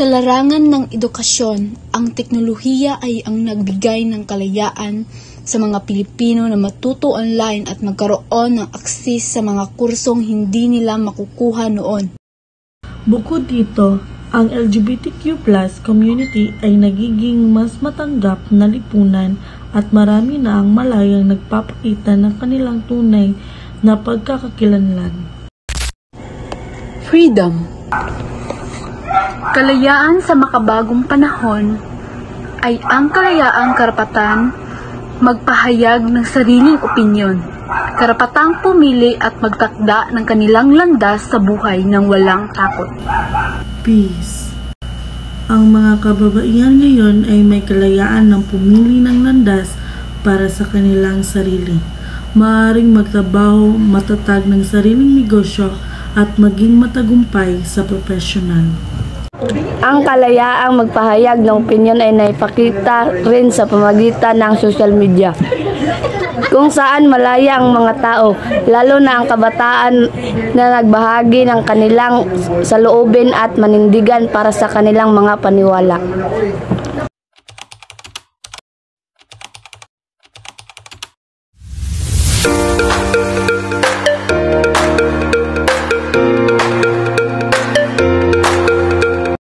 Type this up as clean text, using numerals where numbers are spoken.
Sa larangan ng edukasyon, ang teknolohiya ay ang nagbigay ng kalayaan sa mga Pilipino na matuto online at magkaroon ng akses sa mga kursong hindi nila makukuha noon. Bukod dito, ang LGBTQ+ community ay nagiging mas matanggap na lipunan at marami na ang malayang nagpapakita ng kanilang tunay na pagkakakilanlan. Freedom. Kalayaan sa makabagong panahon ay ang kalayaang karapatan magpahayag ng sariling opinyon, karapatang pumili at magtakda ng kanilang landas sa buhay ng walang takot. Peace. Ang mga kababaihan ngayon ay may kalayaan ng pumili ng landas para sa kanilang sarili. Maaaring magtrabaho, matatag ng sariling negosyo at maging matagumpay sa profesional. Ang kalayaang magpahayag ng opinyon ay naipakita rin sa pamamagitan ng social media, kung saan malaya ang mga tao, lalo na ang kabataan na nagbahagi ng kanilang saloobin at manindigan para sa kanilang mga paniwala.